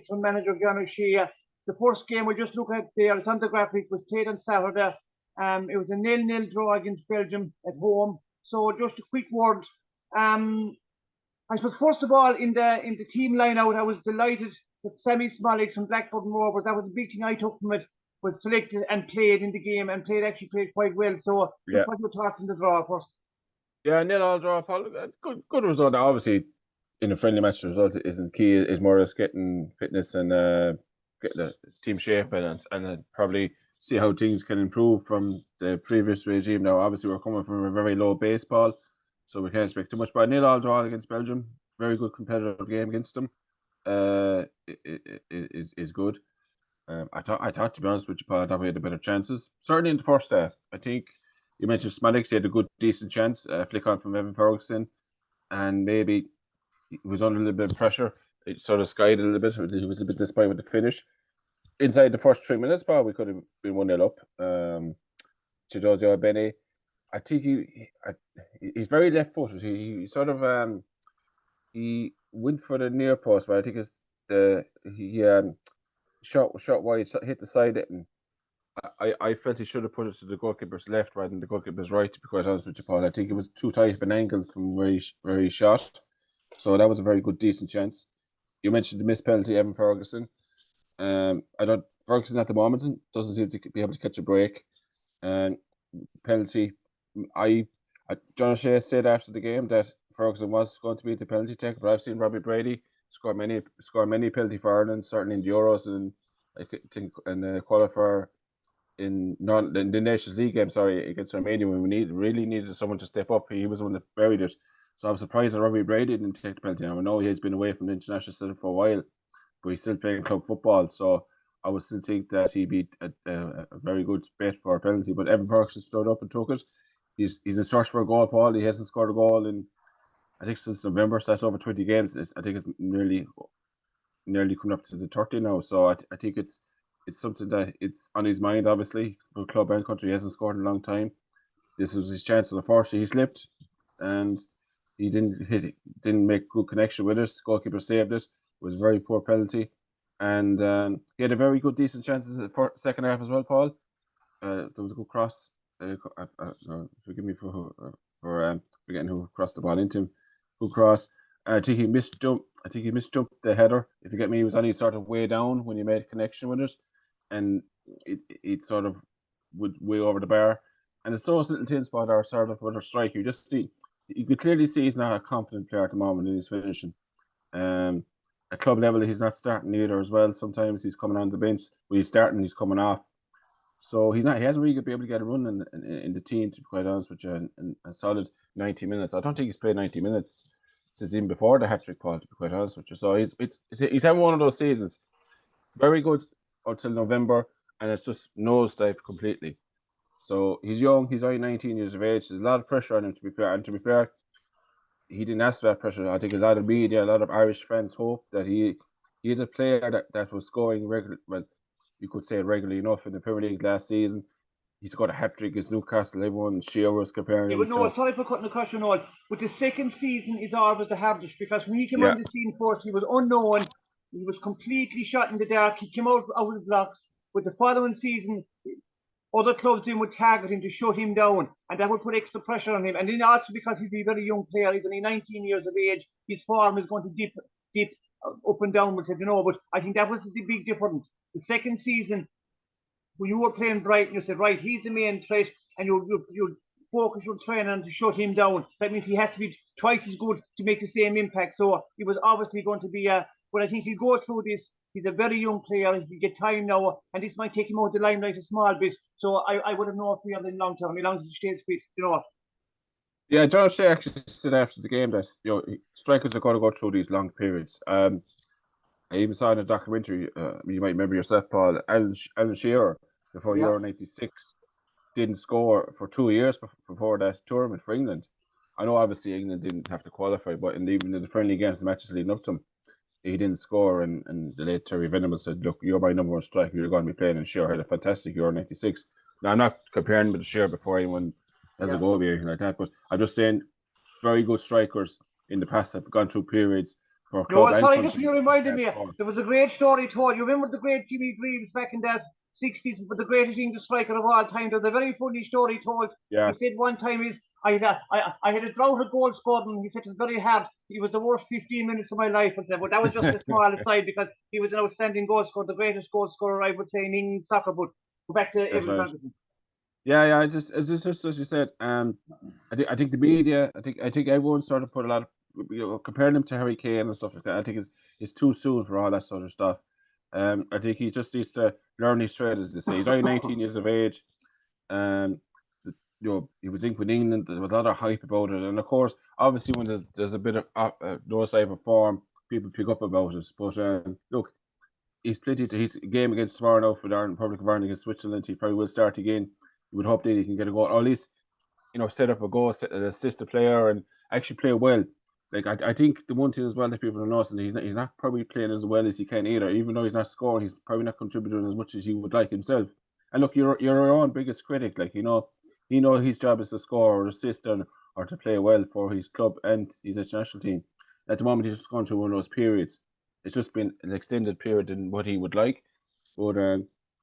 interim manager, John O'Shea. The first game we just look at there, it's on the graphic, was played on Saturday. It was a 0-0 draw against Belgium at home. So just a quick word. I suppose first of all, in the team line out, I was delighted that Sammy Smollett from Blackburn Rovers, that was the big thing I took from it, was selected and played in the game and played quite well. So what were your thoughts on the draw first? Yeah, 0-0 draw, Paul. Good result. Obviously, in a friendly match, the result isn't key. It's more just getting fitness and getting the team shape and probably see how things can improve from the previous regime. Now, obviously, we're coming from a very low base, Paul, so we can't expect too much. But 0-0 draw against Belgium, very good competitive game against them, is good. I thought, to be honest with you, Paul, I thought we had a better chances. Certainly in the first half, I think you mentioned Smollett, he had a good, decent chance, flick on from Evan Ferguson, and maybe he was under a little bit of pressure. It sort of skied a little bit. He was a bit disappointed with the finish. Inside the first 3 minutes, Paul, we could have been 1-0 up. Chidozio Bene, I think he's very left-footed. He sort of he went for the near post, but I think he shot wide, hit the side, and I felt he should have put it to the goalkeeper's left rather than the goalkeeper's right, to be quite honest with you, Paul. I think it was too tight of an angle from where he shot. So that was a very good, decent chance. You mentioned the missed penalty, Evan Ferguson. Ferguson at the moment doesn't seem to be able to catch a break. Penalty. John O'Shea said after the game that Ferguson was going to be the penalty taker, but I've seen Robbie Brady score many penalty for Ireland, certainly in the Euros and I think in the qualifier in the Nations League game, against Romania, when we really needed someone to step up. He was the one that buried it. So I'm surprised that Robbie Brady didn't take the penalty. Now, I know he has been away from the international setup for a while, but he's still playing club football. So I would still think that he'd be a very good bet for a penalty. But Evan Ferguson stood up and took it. He's in search for a goal, Paul. He hasn't scored a goal in, I think, since November. So that's over 20 games. I think it's nearly coming up to the 30 now. So I think it's something that it's on his mind, obviously, for club and country. He hasn't scored in a long time. This was his chance, and unfortunately he slipped, and he didn't make good connection with it. The goalkeeper saved it. It was a very poor penalty, and he had a very good, decent chances for second half as well, Paul. There was a good cross. Forgive me for forgetting who crossed the ball into him. Good cross. I think he misjumped the header. If you get me, he was on his sort of way down when he made a connection with it, and it sort of went way over the bar. And it's those little things about our sort of other striker. You could clearly see he's not a confident player at the moment in his finishing. At club level, he's not starting either as well. Sometimes he's coming on the bench. When he's starting, he's coming off. So he hasn't really been able to get a run in the team, to be quite honest with you, in a solid 90 minutes. I don't think he's played 90 minutes since even before the hat-trick, Paul, to be quite honest with you. So he's having one of those seasons. Very good until November, and it's just nosedive completely. So he's young. He's only 19 years of age. There's a lot of pressure on him, to be fair. And to be fair, he didn't ask for that pressure. I think a lot of media, a lot of Irish fans hope that he is a player that was scoring regularly. Well, you could say regularly enough in the Premier League last season. He scored a hat-trick against Newcastle. Everyone, Shea was comparing him to... sorry for cutting the question on. But the second season is always the hardest, because when he came on the scene first, he was unknown. He was completely shot in the dark. He came out of the blocks. But the following season, other clubs would target him to shut him down, and that would put extra pressure on him. And then also because he's a very young player, he's only 19 years of age, his form is going to dip up and down with it, But I think that was the big difference. The second season, when you were playing Brighton, you said, right, he's the main threat, and you focus your training on to shut him down. That means he has to be twice as good to make the same impact. So it was obviously going to be but I think he'll go through this. He's a very young player. He'll get time now, and this might take him out of the limelight a small bit. So I would have no fear in long term. As long as he stays fit, Yeah, John O'Shea actually said after the game that strikers are going to go through these long periods. I even saw in a documentary, you might remember yourself, Paul, Alan Shearer, before Euro 96, didn't score for 2 years before that tournament for England. I know obviously England didn't have to qualify, but even in the friendly games, the matches leading up to him, he didn't score, and the late Terry Venables said, look, you're my number one striker, you're going to be playing, and Shearer had a fantastic Euro 96. Now, I'm not comparing with the Shearer before anyone has a goal or anything like that, but I'm just saying very good strikers in the past have gone through periods for club and sorry, just country. you reminded me. There was a great story told. You remember the great Jimmy Greaves back in that 60s, the greatest English striker of all time. There's a very funny story told. Yeah. He said one time I had a drought of goals scored, and he said it was very hard. It was the worst 15 minutes of my life. I said, but that was just a small aside because he was an outstanding goal scorer, the greatest goal scorer I would say in England soccer. But go back to Evan Ferguson. Yeah. It's just as you said. I think the media. I think everyone started to put a lot of comparing him to Harry Kane and stuff like that. I think it's too soon for all that sort of stuff. I think he just needs to learn his trade, as they say. He's only 19 years of age. He was linked with England. There was a lot of hype about it, and of course, obviously, when there's a bit of those type of form, people pick up about it. But look, he's his game against tomorrow now for the Republic of Ireland against Switzerland. He probably will start again. You would hope that he can get a goal, or at least set up a goal, assist a player, and actually play well. Like I think the one thing as well that people are noticing, he's not probably playing as well as he can either. Even though he's not scoring, he's probably not contributing as much as he would like himself. And look, you're your own biggest critic. Like his job is to score or assist or to play well for his club and his international team. At the moment, he's just gone through one of those periods. It's just been an extended period than what he would like. But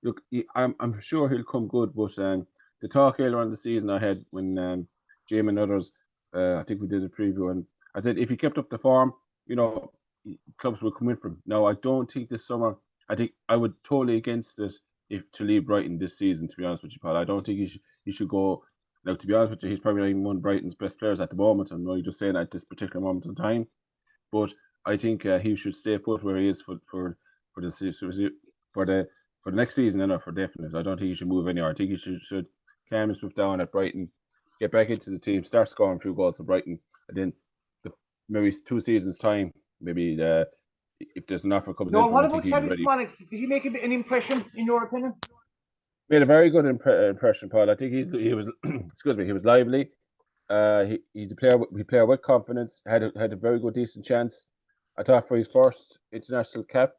look, I'm sure he'll come good. But the talk earlier on the season I had when Jim and others, I think we did a preview, and I said if he kept up the form, clubs will come in for him. Now, I don't think this summer. I think I would totally against it if to leave Brighton this season. To be honest with you, Paul, I don't think he should go. Now, to be honest with you, he's probably not even one of Brighton's best players at the moment. I'm not just saying at this particular moment in time, but I think he should stay put where he is for the next season, and for definite. I don't think he should move anywhere. I think he should calm himself down at Brighton, get back into the team, start scoring a few goals for Brighton, and then maybe 2 seasons time, maybe if there's an offer comes in. What about Kevin Smollett? Did he make an impression in your opinion? Made a very good impression, Paul. I think he was excuse me, he was lively. He's a player. He played with confidence. Had a very good, decent chance. I thought for his first international cap,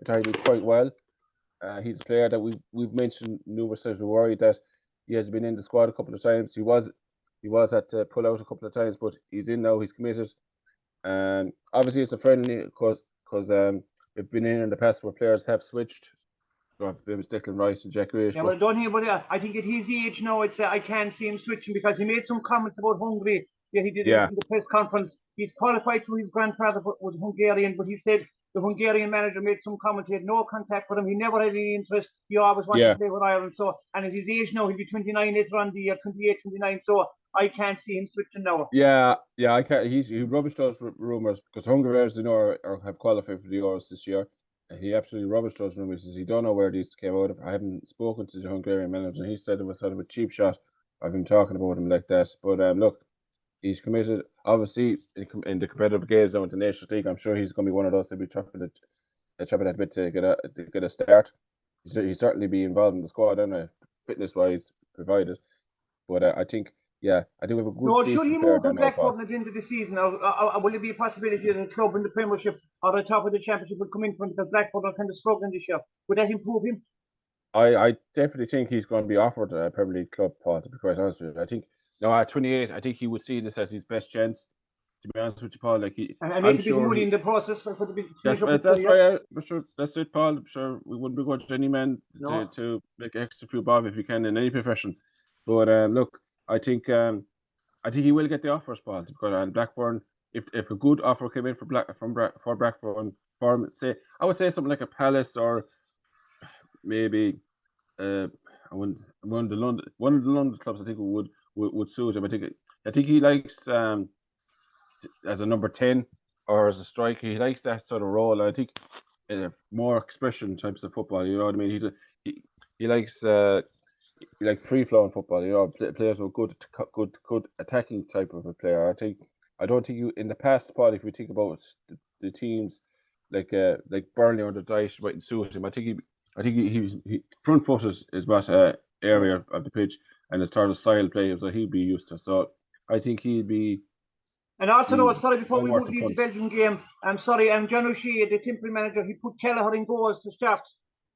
I thought he did quite well. He's a player that we've mentioned numerous times. We're worried that he has been in the squad a couple of times. He was at pull out a couple of times, but he's in now. He's committed. And obviously, it's a friendly because we've been in the past where players have switched. Famous Declan Rice and Jack Grealish. Yeah, but don't hear about I think at his age now, I can't see him switching because he made some comments about Hungary. Yeah, he did in the press conference. He's qualified through his grandfather was Hungarian, but he said the Hungarian manager made some comments. He had no contact with him. He never had any interest. He always wanted to play with Ireland. So, and at his age now, he'll be 29 later on the year, 28, 29. So I can't see him switching now. Yeah, I can't. He rubbished those rumours because Hungary, as you know, have qualified for the Euros this year. He absolutely rubbished those rumours. He says he don't know where these came out of. I haven't spoken to the Hungarian manager. He said it was sort of a cheap shot of him talking about him like that. But look, he's committed. Obviously, in the competitive games now in the Nations League, I'm sure he's going to be one of those to be chopping that bit to get a start. He'll certainly be involved in the squad, and fitness-wise provided. But I think. Yeah, I do have a good decent should he player move from there now, Blackburn at the end of the season? Or will it be a possibility that a club in the Premiership or the top of the Championship will come in for him because Blackburn are kind of struggling this year? Would that improve him? I definitely think he's going to be offered a Premier League club, Paul, to be quite honest with you. I think, at 28, I think he would see this as his best chance, to be honest with you, Paul. Like and make a bit of money in the process. That's why, that's it, Paul. I'm sure we wouldn't begrudge any man to make an extra few bob if you can in any profession. But look, I think he will get the offers, Paul. And Blackburn, if a good offer came in for Blackburn, I would say something like a Palace or maybe one of the London clubs, I think would suit him. I think he likes as a number 10 or as a striker. He likes that sort of role. I think more expression types of football. You know what I mean? He likes free flowing football. Players with good attacking type of a player. I don't think you in the past, Paul. If we think about the teams like Burnley under Dyche might suit him. I think he front foot is what area of the pitch and the sort of style play so he'd be used to. So I think he'd be. And also, sorry, before we move to the Belgian game, I'm sorry, John O'Shea, the temporary manager, he put Kelleher in goals to start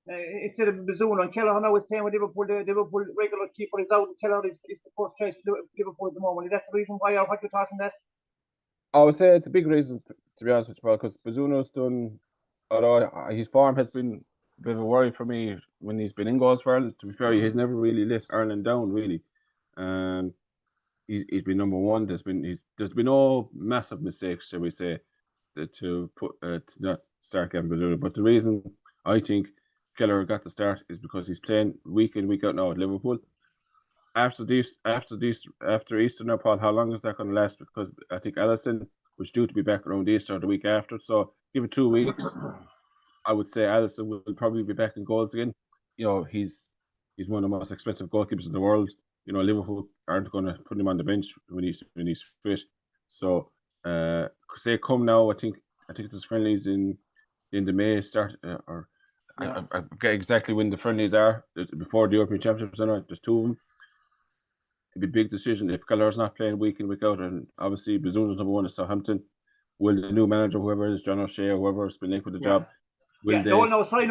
instead of Bazuna. And Kelleher now is playing with Liverpool. The Liverpool regular keeper is out, and Kelleher is the first choice for Liverpool at the moment. Is that the reason why, or what you're talking that? I would say it's a big reason, to be honest with you, Paul, because Bazzuno's done, although his form has been a bit of a worry for me when he's been in goals for Ireland. To be fair, he's never really let Ireland down, really. Um, he's been number one. There's been no massive mistakes, shall we say, to not start Gavin Bazzuno. But the reason I think Keller got the start is because he's playing week in, week out now at Liverpool. After Easter now, Paul, how long is that going to last? Because I think Alisson was due to be back around Easter or the week after. So give it 2 weeks. I would say Alisson will probably be back in goals again. You know, he's one of the most expensive goalkeepers in the world. You know, Liverpool aren't going to put him on the bench when he's fit. So say come now, I think there's friendlies in the May start I forget exactly when the friendlies are. Before the European Championships. Anyway, there's 2 of them. It'd be a big decision if Kelleher's not playing week in, week out, and obviously Bazzuno's number one is Southampton. Will the new manager, whoever it is, John O'Shea, whoever's been linked with the job, will they? Sorry,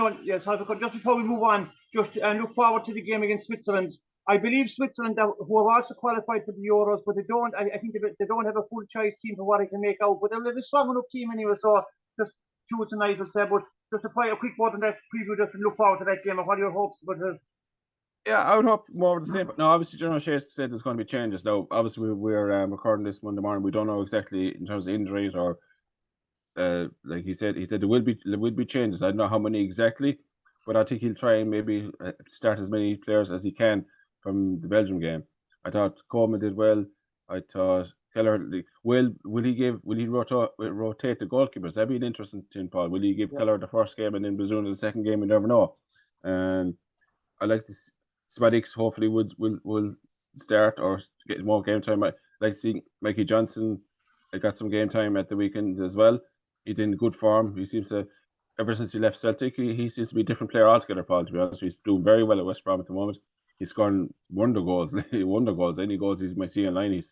just before we move on, just look forward to the game against Switzerland. I believe Switzerland, who have also qualified for the Euros, but they don't. I think they don't have a full choice team for what I can make out. But they're a strong enough team anyway. So just choose tonight, I'll say. But just to play a quick word on that preview, just to look forward to that game. What are your hopes? But yeah, I would hope more of the same. But no, obviously, John O'Shea said there's going to be changes. Now, obviously, we're recording this Monday morning. We don't know exactly in terms of injuries or like he said there will be changes. I don't know how many exactly, but I think he'll try and maybe start as many players as he can from the Belgium game. I thought Coleman did well. I thought Keller will he rotate the goalkeepers? That'd be an interesting thing, Paul. Will he give Keller the first game and then Bazzuno the second game? We never know. And I like this. Spadix hopefully will start or get more game time. I like to see Mikey Johnson. I got some game time at the weekend as well. He's in good form. He seems to, ever since he left Celtic, he seems to be a different player altogether, Paul, to be honest. He's doing very well at West Brom at the moment. He's scoring wonder goals. Any goals he might see online, he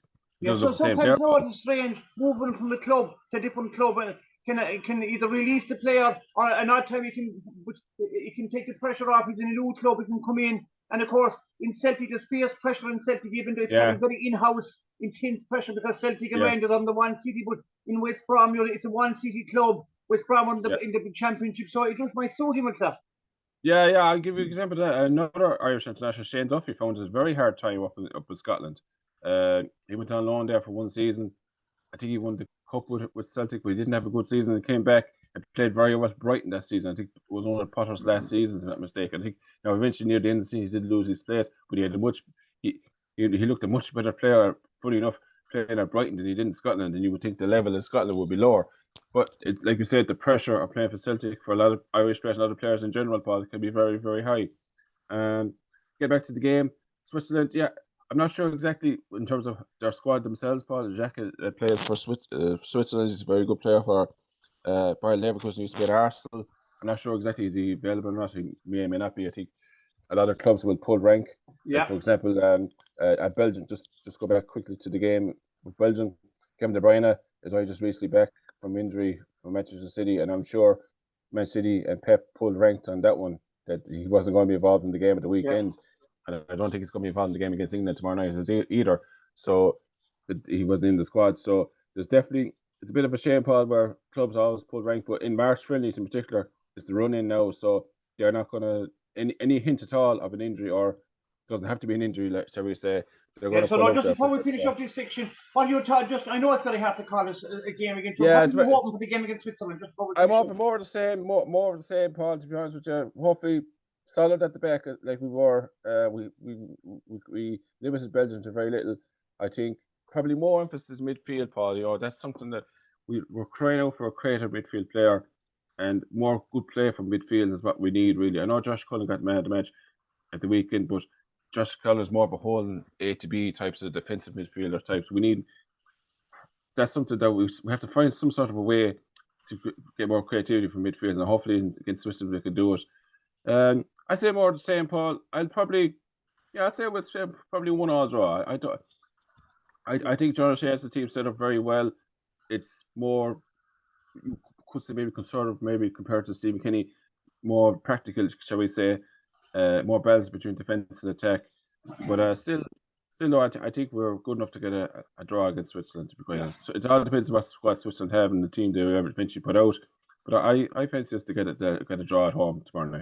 doesn't look the same player. Sometimes it's strange moving from a club to a different club and can either release the player or another time it can take the pressure off. He's in a new club, he can come in. And of course, in Celtic, there's fierce pressure in Celtic, even though it's very in-house, intense pressure because Celtic and Rangers are the one city, but in West Brom, it's a one city club. West Brom in the championship, so it just might suit him itself. Yeah, I'll give you an example of that. Another Irish international, Shane Duffy, found it a very hard time up in Scotland. He went on loan there for 1 season. I think he won the cup with Celtic, but he didn't have a good season and came back and played very well at Brighton that season. I think it was one of Potter's last seasons, if I'm not mistaken. I think now eventually near the end of the season he did lose his place, but he looked a much better player, funny enough, playing at Brighton than he did in Scotland, and you would think the level in Scotland would be lower. But like you said, the pressure of playing for Celtic for a lot of Irish players and other players in general, Paul, can be very, very high. And get back to the game, Switzerland, I'm not sure exactly in terms of their squad themselves, Paul. Jack plays for Switzerland. He's a very good player for Bayer Leverkusen. He used to be at Arsenal. I'm not sure exactly is he available or not. He may or may not be. I think a lot of clubs will pull rank. Like for example, at Belgium, just go back quickly to the game with Belgium. Kevin De Bruyne is only just recently back from injury from Manchester City, and I'm sure Man City and Pep pulled ranked on that one that he wasn't going to be involved in the game at the weekend. Yeah. And I don't think he's going to be involved in the game against England tomorrow night either. So he wasn't in the squad. So there's definitely, it's a bit of a shame, Paul, where clubs always pull rank. But in March friendlies in particular, it's the run-in now. So they're not going to, any hint at all of an injury, or it doesn't have to be an injury, like shall we say. So just before we finish up this section, what you thought, I know it's very hard to call this a game against. Yeah, what are you hoping for the game against Switzerland? I'm hoping more of the same, more of the same, Paul. To be honest with you, hopefully solid at the back like we were. We limited Belgium to very little. I think probably more emphasis midfield, Paul. You know, that's something that we're crying out for, a creative midfield player, and more good play from midfield is what we need really. I know Josh Cullen got man of the match at the weekend, but Josh Cullen is more of a whole A to B types of defensive midfielder types. We need, that's something that we have to find some sort of a way to get more creativity from midfield, and hopefully against Switzerland we can do it. I say more of the same, Paul. I'd probably, I say we'll say probably 1-1 draw. I think John O'Shea has the team set up very well. It's more, you could say maybe conservative, maybe compared to Stephen Kenny, more practical, shall we say, more balance between defence and attack. But still Still, though, I think we're good enough to get a draw against Switzerland, to be quite honest. So it all depends on what squad Switzerland have and the team they eventually put out. But I fancy us to get a draw at home tomorrow night.